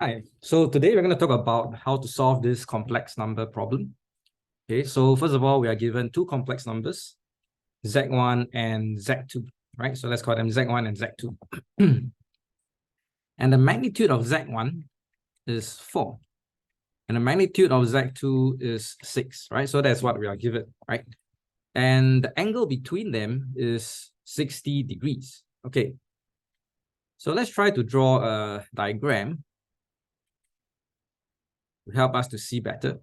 Hi, so today we're going to talk about how to solve this complex number problem. Okay, so first of all, we are given two complex numbers, Z1 and Z2, right? So let's call them Z1 and Z2. And the magnitude of Z1 is 4. And the magnitude of Z2 is 6, right? So that's what we are given, right? And the angle between them is 60 degrees. Okay, so let's try to draw a diagram to help us to see better.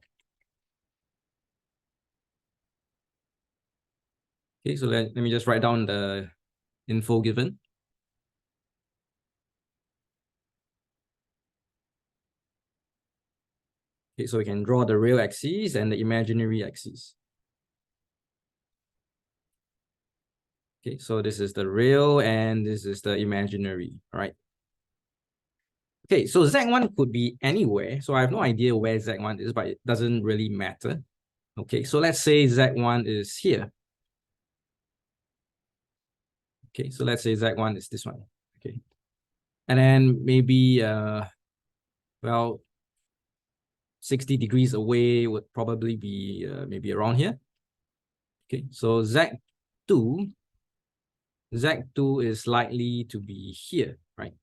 Okay, so let me just write down the info given. Okay, so we can draw the real axis and the imaginary axis. Okay, so this is the real and this is the imaginary, all right? Okay, so Z1 could be anywhere. So I have no idea where Z1 is, but it doesn't really matter. Okay, so let's say Z1 is here. Okay, so let's say Z1 is this one. Okay, and then maybe, well, 60 degrees away would probably be maybe around here. Okay, so Z2 is likely to be here, right?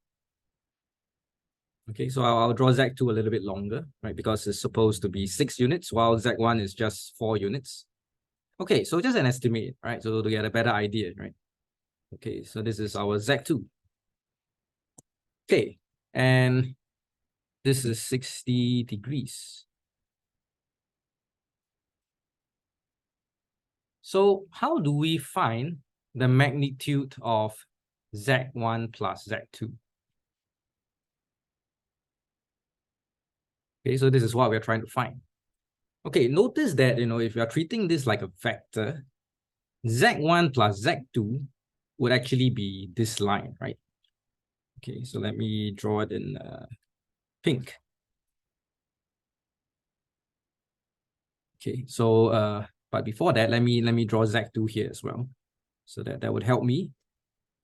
Okay, so I'll draw Z2 a little bit longer, right? Because it's supposed to be 6 units, while Z1 is just 4 units. Okay, so just an estimate, right? So to get a better idea, right? Okay, so this is our Z2. Okay, and this is 60 degrees. So how do we find the magnitude of Z1 plus Z2? Okay, so this is what we're trying to find. Okay, notice that, if you are treating this like a vector, Z1 plus Z2 would actually be this line, right? Okay, so let me draw it in pink. Okay, so but before that, let me draw Z2 here as well. So that would help me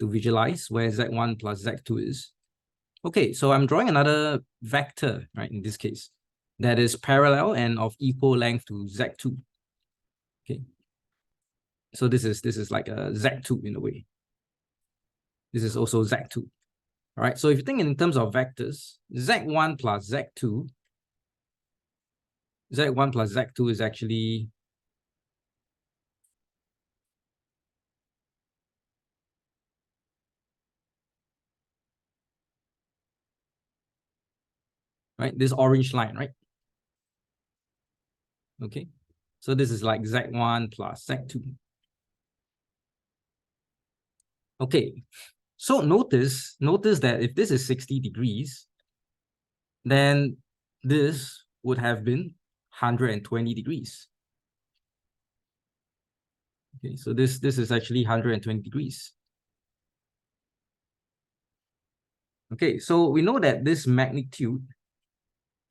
to visualize where Z1 plus Z2 is. Okay, so I'm drawing another vector, right, in this case, that is parallel and of equal length to Z2. Okay. So this is like a Z2 in a way. This is also Z2. All right, so if you think in terms of vectors, Z1 plus Z2 is actually right, this orange line, right? Okay, so this is like Z1 plus Z2. Okay, so notice that if this is 60 degrees, then this would have been 120 degrees. Okay, so this is actually 120 degrees. Okay, so we know that this magnitude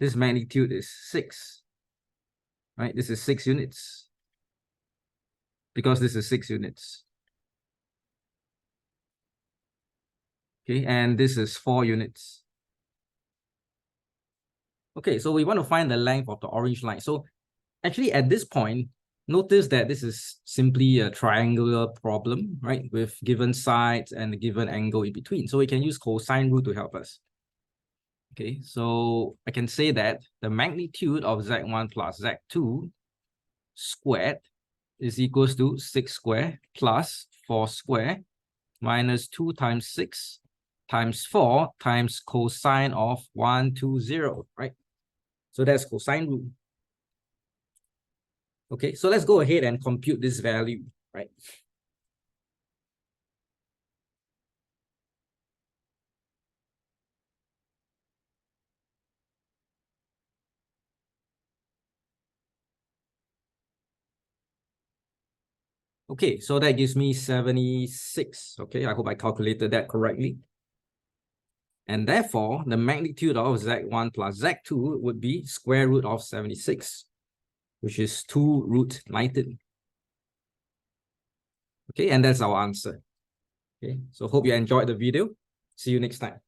is 6, right? This is 6 units because this is 6 units. Okay, and this is 4 units. Okay, so we want to find the length of the orange line. So actually at this point, notice that this is simply a triangular problem, right? With given sides and a given angle in between. So we can use cosine rule to help us. Okay, so I can say that the magnitude of Z1 plus Z2 squared is equals to 6 squared plus 4 squared minus 2 times 6 times 4 times cosine of 120, right? So that's cosine rule. Okay, so let's go ahead and compute this value, right? Okay, so that gives me 76. Okay, I hope I calculated that correctly. And therefore, the magnitude of Z1 plus Z2 would be square root of 76, which is 2 root 19. Okay, and that's our answer. Okay, so hope you enjoyed the video. See you next time.